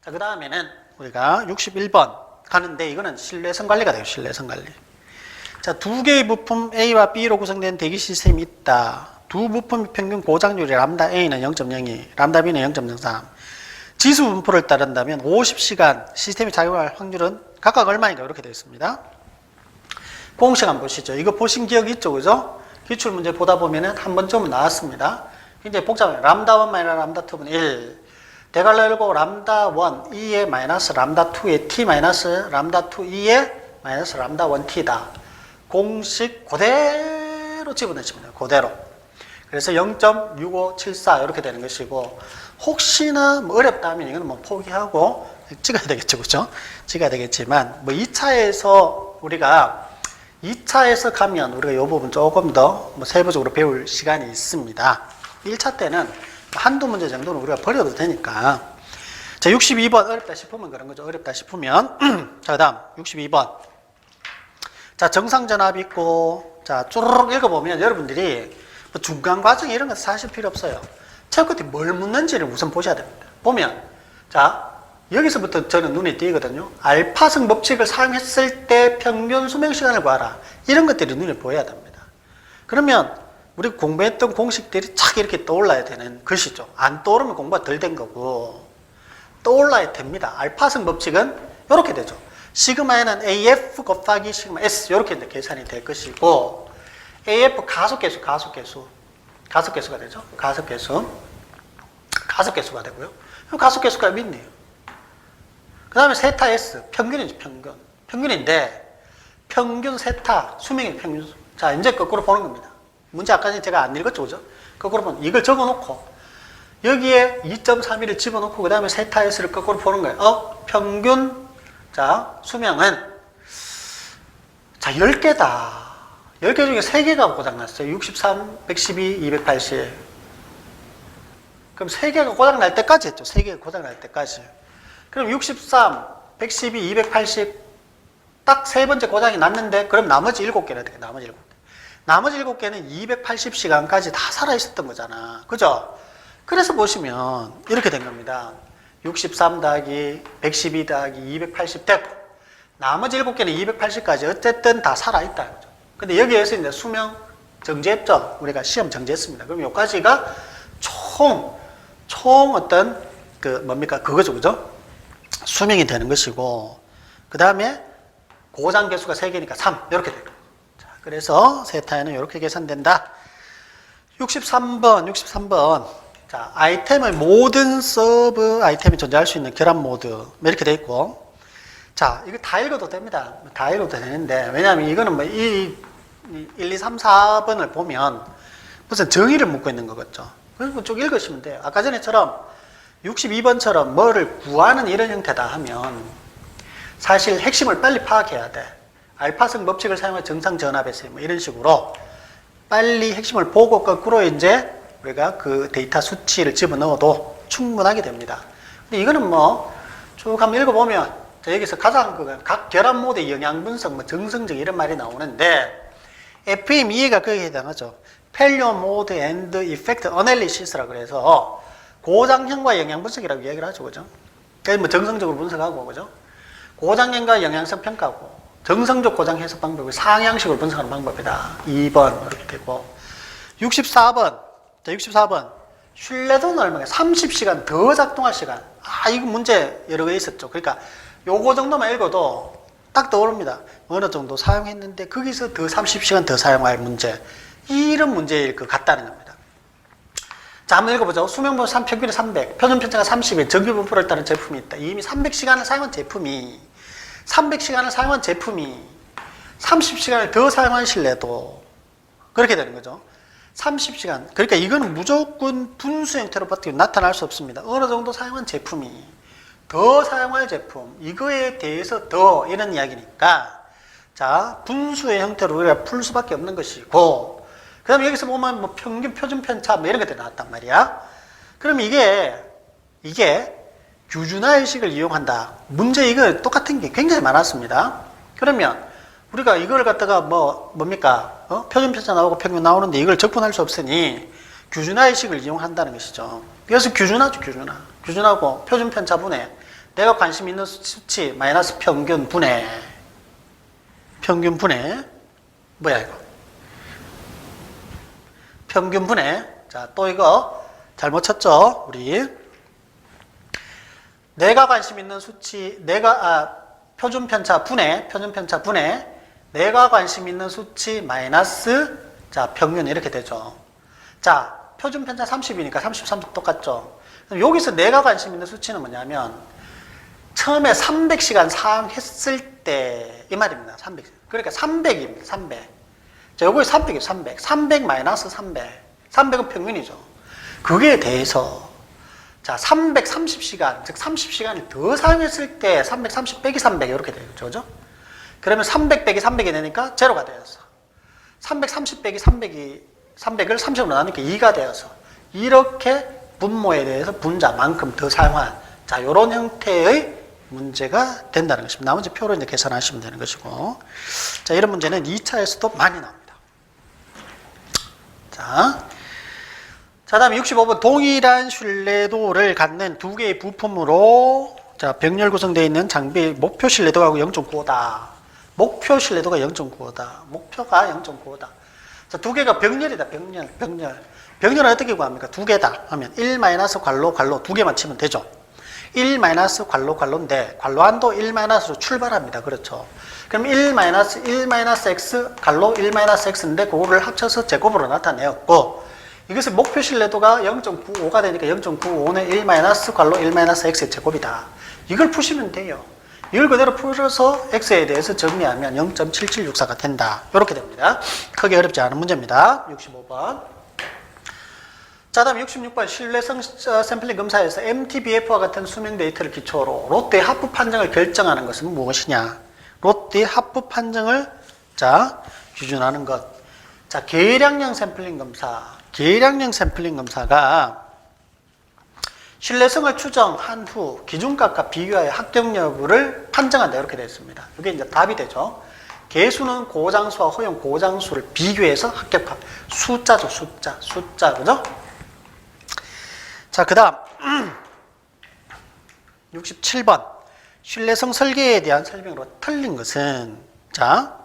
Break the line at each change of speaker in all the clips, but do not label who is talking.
자, 그 다음에는 우리가 61번 가는데 이거는 신뢰성 관리가 돼요. 신뢰성 관리. 자, 두 개의 부품 A와 B로 구성된 대기 시스템이 있다. 두 부품의 평균 고장률이 람다 A는 0.02, 람다 B는 0.03. 지수 분포를 따른다면 50시간 시스템이 작용할 확률은 각각 얼마인가 이렇게 되어 있습니다. 공식 한번 보시죠. 이거 보신 기억이 있죠, 그죠? 기출문제 보다 보면은 한 번쯤은 나왔습니다. 굉장히 복잡해요. 람다 1 마이너스 람다 2분 1. 대괄호 열고 람다 1 2의 마이너스 람다 2의 t 마이너스 람다 2 2의 마이너스 람다 1 t다. 공식 그대로 집어넣으시면 돼요. 그대로. 그래서 0.6574 이렇게 되는 것이고, 혹시나 뭐 어렵다 하면 이거는 뭐 포기하고 찍어야 되겠죠, 그죠? 찍어야 되겠지만, 뭐 2차에서 우리가 2차에서 가면 우리가 이 부분 조금 더 뭐 세부적으로 배울 시간이 있습니다. 1차 때는 한두 문제 정도는 우리가 버려도 되니까. 자, 62번 어렵다 싶으면 그런 거죠. 어렵다 싶으면. 자, 그 다음 62번. 자, 정상전압 있고, 자, 쭈르륵 읽어보면 여러분들이 뭐 중간 과정 이런 거 사실 필요 없어요. 체육 끝에 뭘 묻는지를 우선 보셔야 됩니다. 보면, 자, 여기서부터 저는 눈에 띄거든요. 알파성 법칙을 사용했을 때 평균 수명시간을 구하라. 이런 것들이 눈에 보여야 됩니다. 그러면 우리 공부했던 공식들이 착 이렇게 떠올라야 되는 것이죠. 안 떠오르면 공부가 덜 된 거고, 떠올라야 됩니다. 알파성 법칙은 이렇게 되죠. 시그마에는 AF 곱하기 시그마 S 이렇게 이제 계산이 될 것이고, AF 가속계수가 되죠. 가속계수가 되고요. 가속계수가 있네요. 그 다음에 세타 S 평균이죠. 평균인데 평균 세타 수명의 평균. 자, 이제 거꾸로 보는 겁니다. 문제 아까 전에 제가 안 읽었죠, 그죠? 거꾸로 보면 이걸 적어놓고 여기에 2.31을 집어넣고 그 다음에 세타 S를 거꾸로 보는 거예요. 평균, 자, 수명은, 자, 10개다. 10개 중에 3개가 고장났어요. 63, 112, 280. 그럼 3개가 고장날 때까지 했죠. 3개가 고장날 때까지. 그럼 63, 112, 280, 딱 세 번째 고장이 났는데, 그럼 나머지 7개나 돼요. 나머지 7개는 280시간까지 다 살아있었던 거잖아. 그죠? 그래서 보시면 이렇게 된 겁니다. 63 더하기 112 더하기 280 되고, 나머지 7개는 280까지 어쨌든 다 살아있다. 그죠? 근데 여기에서 이제 수명 정지했죠. 우리가 시험 정지했습니다. 그럼 여기까지가 총 어떤, 그거죠. 그죠? 수명이 되는 것이고, 그 다음에 고장 개수가 3개니까 3. 이렇게 돼요. 자, 그래서 세타에는 이렇게 계산된다. 63번. 자, 아이템의 모든 서브 아이템이 존재할 수 있는 결합 모드. 이렇게 돼 있고. 자, 이거 다 읽어도 됩니다. 다 읽어도 되는데, 왜냐하면 이거는 뭐 1, 2, 3, 4번을 보면 무슨 정의를 묻고 있는 거겠죠. 그래서 쭉 읽으시면 돼요. 아까 전에처럼 62번처럼 뭐를 구하는 이런 형태다 하면 사실 핵심을 빨리 파악해야 돼. 알파성 법칙을 사용해 정상 전압에서 뭐 이런 식으로 빨리 핵심을 보고 거꾸로 이제 우리가 그 데이터 수치를 집어넣어도 충분하게 됩니다. 근데 이거는 뭐 쭉 한번 읽어보면 여기서 가장 각 결합 모드의 영향 분석, 뭐 정성적 이런 말이 나오는데 FMEA가 거기에 해당하죠. Failure Mode and Effect Analysis라고 해서 고장형과 영향 분석이라고 이야기를 하죠, 그죠? 그래서 뭐 정성적으로 분석하고, 그죠? 고장형과 영향성 평가하고, 정성적 고장 해석 방법을 상향식으로 분석하는 방법이다. 2번 이렇게 되고, 64번. 자, 64번. 신뢰도는 얼마냐? 30시간 더 작동할 시간. 이거 문제 여러 개 있었죠. 그러니까 요거 정도만 읽어도 딱 떠오릅니다. 어느 정도 사용했는데 거기서 더 30시간 더 사용할 문제. 이런 문제일 것 같다는 겁니다. 자, 한번 읽어보죠. 수명분 평균이 300, 표준편차가 30에 정규분포를 따른 제품이 있다. 이미 300시간을 사용한 제품이 30시간을 더 사용한 신뢰도 그렇게 되는 거죠. 30시간. 그러니까 이거는 무조건 분수 형태로 밖에 나타날 수 없습니다. 어느 정도 사용한 제품이 더 사용할 제품, 이거에 대해서 더 이런 이야기니까, 자, 분수의 형태로 우리가 풀 수밖에 없는 것이고, 그 다음에 여기서 보면 뭐 평균 표준 편차 뭐 이런 것들이 나왔단 말이야. 그럼 이게 규준화의식을 이용한다. 문제 이거 똑같은 게 굉장히 많았습니다. 그러면 우리가 이걸 갖다가 뭡니까? 표준 편차 나오고 평균 나오는데 이걸 적분할 수 없으니 규준화의식을 이용한다는 것이죠. 그래서 규준하죠, 규준하고 표준 편차분의 내가 관심 있는 수치 마이너스 평균 분해. 평균 분해. 뭐야 이거? 평균 분해. 자, 또 이거 잘못 쳤죠? 우리. 내가 관심 있는 수치, 표준 편차 분해, 내가 관심 있는 수치 마이너스, 자, 평균 이렇게 되죠. 자, 표준 편차 30이니까 30, 30 똑같죠. 그럼 여기서 내가 관심 있는 수치는 뭐냐면, 처음에 300시간 사용했을 때, 이 말입니다. 300. 그러니까 300입니다. 300. 자, 요거 300이에요. 300. 300 마이너스 300. 300은 평균이죠. 그거에 대해서, 자, 330시간, 즉 30시간을 더 사용했을 때 330 빼기 300 이렇게 되죠. 그죠? 그러면 300 빼기 300이 되니까 제로가 되었어. 330 빼기 300을 30으로 나누니까 2가 되어서 이렇게 분모에 대해서 분자만큼 더 사용한, 자, 이런 형태의 문제가 된다는 것입니다. 나머지 표로 이제 계산하시면 되는 것이고, 자, 이런 문제는 2차에서도 많이 나옵니다. 자, 다음에 65번 동일한 신뢰도를 갖는 두 개의 부품으로, 자, 병렬 구성되어 있는 장비의 목표 신뢰도가 0.95다. 목표 신뢰도가 0.95다. 목표가 0.95다. 자, 두 개가 병렬이다. 병렬은 어떻게 구합니까? 두 개다 하면 1 괄로 두 개만 치면 되죠. 1 괄로인데 괄로한도 1로 출발합니다. 그렇죠. 그럼 1 x 괄로 1 x인데 그거를 합쳐서 제곱으로 나타내었고, 이것의 목표 신뢰도가 0.95가 되니까 0.95는 1 괄로 1 x의 제곱이다. 이걸 푸시면 돼요. 이걸 그대로 풀어서 x에 대해서 정리하면 0.7764가 된다. 이렇게 됩니다. 크게 어렵지 않은 문제입니다. 65번. 자, 다음 66번 신뢰성 샘플링 검사에서 MTBF와 같은 수명 데이터를 기초로 롯데의 합부 판정을 결정하는 것은 무엇이냐? 롯데의 합부 판정을, 자, 기준하는 것. 자, 계량형 샘플링 검사. 계량형 샘플링 검사가 신뢰성을 추정한 후 기준값과 비교하여 합격 여부를 판정한다. 이렇게 되어 있습니다. 이게 이제 답이 되죠. 개수는 고장수와 허용 고장수를 비교해서 합격합. 숫자죠, 숫자. 그죠? 자, 그 다음 67번 신뢰성 설계에 대한 설명으로 틀린 것은, 자,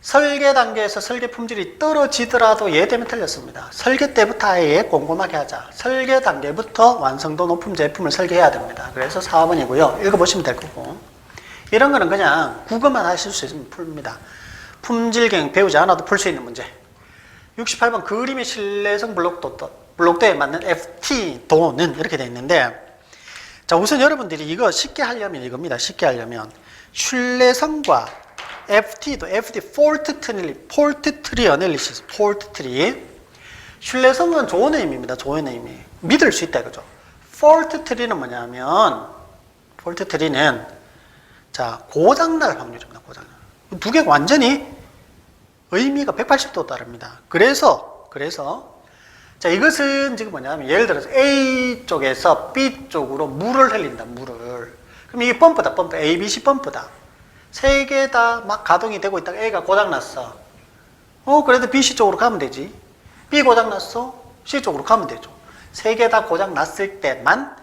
설계 단계에서 설계 품질이 떨어지더라도 얘 때문에 틀렸습니다. 설계 때부터 아예 꼼꼼하게 하자. 설계 단계부터 완성도 높은 제품을 설계해야 됩니다. 그래서 4번이고요. 읽어보시면 될 거고, 이런 거는 그냥 국어만 하실 수 있으면 풉니다. 품질경 배우지 않아도 풀 수 있는 문제. 68번 그림의 신뢰성 블록도에 맞는 FT도는 이렇게 되어 있는데, 자, 우선 여러분들이 이거 쉽게 하려면 이겁니다. 쉽게 하려면 신뢰성과 FT, 폴트 트리 어널리시스, 폴트 트리. 신뢰성은 좋은 의미입니다. 좋은 의미. 믿을 수 있다, 그죠? 폴트 트리는 뭐냐면, 폴트 트리는, 자, 고장날 확률입니다. 고장날. 두 개가 완전히 의미가 180도 다릅니다. 그래서, 자, 이것은 지금 뭐냐면, 예를 들어서 A 쪽에서 B 쪽으로 물을 흘린다, 물을. 그럼 이게 펌프다, 펌프. ABC 펌프다. 세 개 다 막 가동이 되고 있다가 A가 고장났어. 그래도 B, C 쪽으로 가면 되지. B 고장났어. C 쪽으로 가면 되죠. 세 개 다 고장났을 때만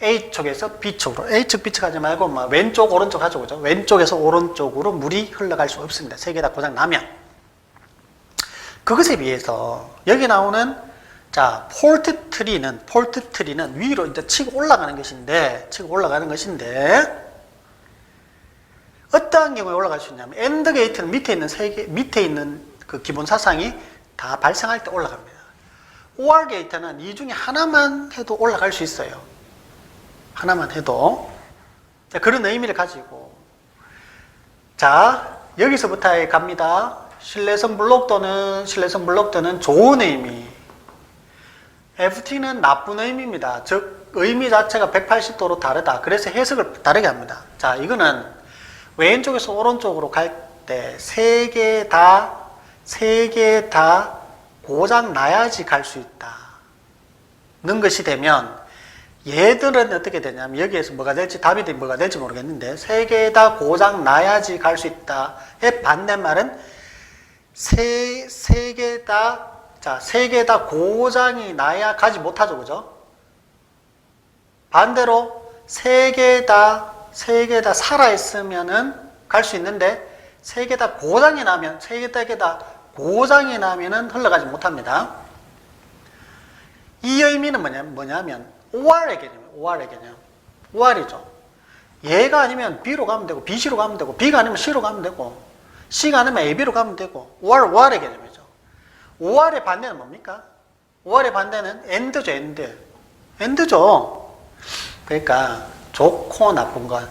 A 쪽에서 B 쪽으로, A 측, B 측 하지 말고 막 왼쪽, 오른쪽 하죠. 그죠? 왼쪽에서 오른쪽으로 물이 흘러갈 수 없습니다. 세 개 다 고장나면. 그것에 비해서 여기 나오는, 자, 폴트 트리는 위로 이제 치고 올라가는 것인데, 어떠한 경우에 올라갈 수 있냐면, 엔드 게이트는 밑에 있는 그 기본 사상이 다 발생할 때 올라갑니다. OR 게이트는 이 중에 하나만 해도 올라갈 수 있어요. 하나만 해도. 자, 그런 의미를 가지고. 자, 여기서부터 갑니다. 신뢰성 블록도는 좋은 의미. FT는 나쁜 의미입니다. 즉, 의미 자체가 180도로 다르다. 그래서 해석을 다르게 합니다. 자, 이거는 왼쪽에서 오른쪽으로 갈 때 세 개 다 고장 나야지 갈 수 있다. 는 것이 되면, 얘들은 어떻게 되냐면, 여기에서 답이 뭐가 될지 모르겠는데, 세 개 다 고장 나야지 갈 수 있다의 반대말은 세 개 다 고장이 나야 가지 못하죠. 그죠? 반대로 세 개 다 살아있으면은 갈 수 있는데, 세 개 다 고장이 나면, 고장이 나면은 흘러가지 못합니다. 이 의미는 뭐냐면, OR의 개념. OR이죠. 얘가 아니면 B로 가면 되고, BC로 가면 되고, B가 아니면 C로 가면 되고, C가 아니면 AB로 가면 되고, OR의 개념이죠. OR의 반대는 뭡니까? OR의 반대는 AND죠, AND죠. 그러니까, 좋고 나쁜 것.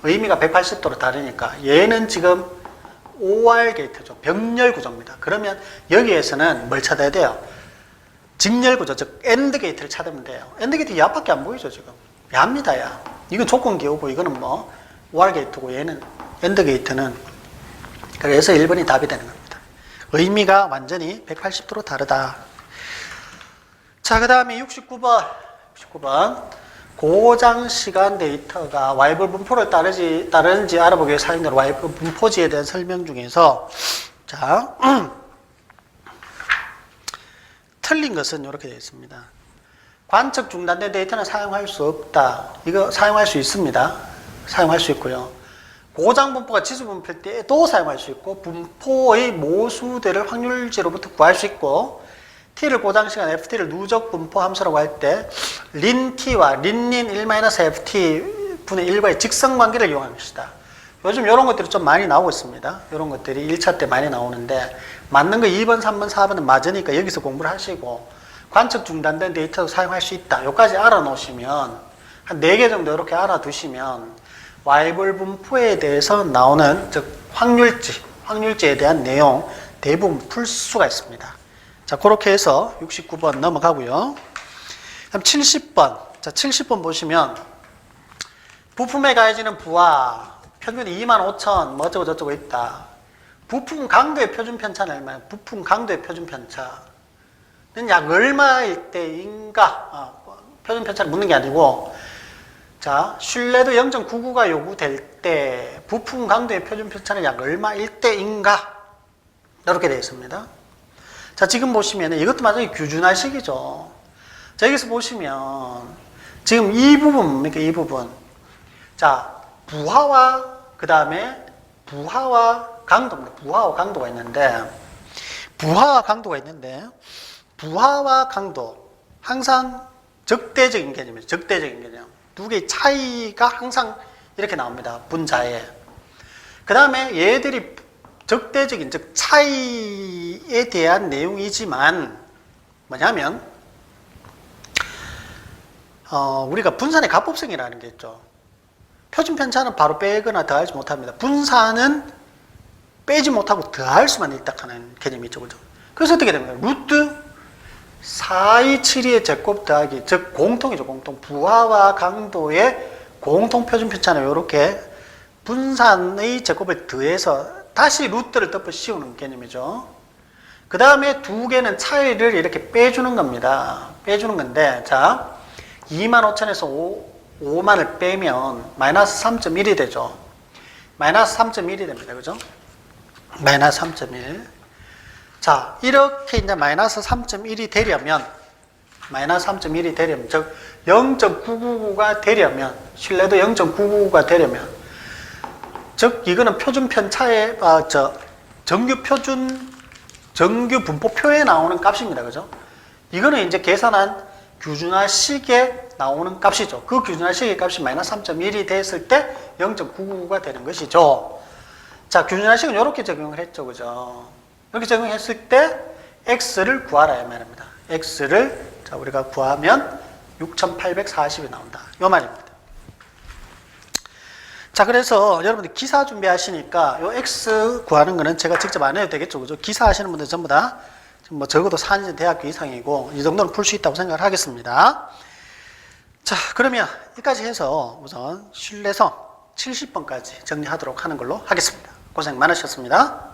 의미가 180도로 다르니까, 얘는 지금 OR 게이트죠. 병렬 구조입니다. 그러면 여기에서는 뭘 찾아야 돼요? 직렬 구조, 즉 AND 게이트를 찾으면 돼요. AND 게이트 야밖에 안 보이죠, 지금. 야입니다, 야. 이건 조건 기호고, 이거는 뭐 OR 게이트고, 얘는 AND 게이트는. 그래서 1번이 답이 되는 겁니다. 의미가 완전히 180도로 다르다. 자, 그 다음에 69번. 고장 시간 데이터가 와이블 분포를 따르는지 알아보기 위해 사용되는 와이블 분포지에 대한 설명 중에서, 자, 틀린 것은 이렇게 되어 있습니다. 관측 중단된 데이터는 사용할 수 없다. 이거 사용할 수 있습니다. 사용할 수 있고요. 고장 분포가 지수 분포일 때도 사용할 수 있고, 분포의 모수대를 확률제로부터 구할 수 있고, t를 고장시간 ft를 누적 분포 함수라고 할 때 ln t와 ln 1-ft 분의 1과의 직선관계를 이용하는 것이다. 요즘 이런 것들이 좀 많이 나오고 있습니다. 이런 것들이 1차 때 많이 나오는데, 맞는 거 2번, 3번, 4번은 맞으니까 여기서 공부를 하시고, 관측 중단된 데이터도 사용할 수 있다. 여기까지 알아놓으시면, 한 4개 정도 이렇게 알아두시면 와이블 분포에 대해서 나오는, 즉 확률지에 대한 내용 대부분 풀 수가 있습니다. 자, 그렇게 해서 69번 넘어가고요. 그럼 70번. 자, 70번 보시면, 부품에 가해지는 부하, 평균이 25,000, 뭐 어쩌고 저쩌고 있다. 부품 강도의 표준 편차는 얼마야? 부품 강도의 표준 편차는 약 얼마일 때인가? 표준 편차를 묻는 게 아니고, 자, 신뢰도 0.99가 요구될 때, 부품 강도의 표준 편차는 약 얼마일 때인가? 이렇게 되어 있습니다. 자, 지금 보시면 이것도 마찬가지 규준화식이죠. 자, 여기서 보시면 지금 이 부분 뭡니까? 이 부분. 자, 부하와 그 다음에 부하와 강도입니다. 부하와 강도가 있는데, 부하와 강도 항상 적대적인 개념이에요. 적대적인 개념. 두 개의 차이가 항상 이렇게 나옵니다. 분자에. 그 다음에 얘들이 적대적인, 즉 차이에 대한 내용이지만 뭐냐면, 우리가 분산의 가법성이라는 게 있죠. 표준 편차는 바로 빼거나 더하지 못합니다. 분산은 빼지 못하고 더할 수만 있다 하는 개념이 있죠. 그죠? 그래서 어떻게 됩니까? 루트 4272의 제곱 더하기, 즉 공통이죠. 공통. 부하와 강도의 공통 표준 편차는 이렇게 분산의 제곱을 더해서 다시 루트를 덮어 씌우는 개념이죠. 그 다음에 두 개는 차이를 이렇게 빼주는 겁니다. 빼주는 건데, 자, 25,000에서 5만을 빼면 마이너스 3.1이 되죠. 마이너스 3.1이 됩니다. 그죠? 마이너스 3.1. 자, 이렇게 이제 마이너스 3.1이 되려면, 즉 0.999가 되려면, 신뢰도 0.999가 되려면, 즉 이거는 표준 편차의 정규 분포표에 나오는 값입니다. 그죠? 이거는 이제 계산한 규준화식에 나오는 값이죠. 그 규준화식의 값이 마이너스 3.1이 됐을 때 0.999가 되는 것이죠. 자, 규준화식은 이렇게 적용을 했죠. 그죠? 이렇게 적용했을 때 x를 구하라 이 말입니다. x를 자, 우리가 구하면 6,840이 나온다. 이 말입니다. 자, 그래서 여러분들 기사 준비하시니까 요 x 구하는 거는 제가 직접 안 해도 되겠죠. 그죠? 기사 하시는 분들 전부 다 뭐 적어도 4년제 대학교 이상이고 이 정도는 풀 수 있다고 생각을 하겠습니다. 자, 그러면 여기까지 해서 우선 신뢰성 70번까지 정리하도록 하는 걸로 하겠습니다. 고생 많으셨습니다.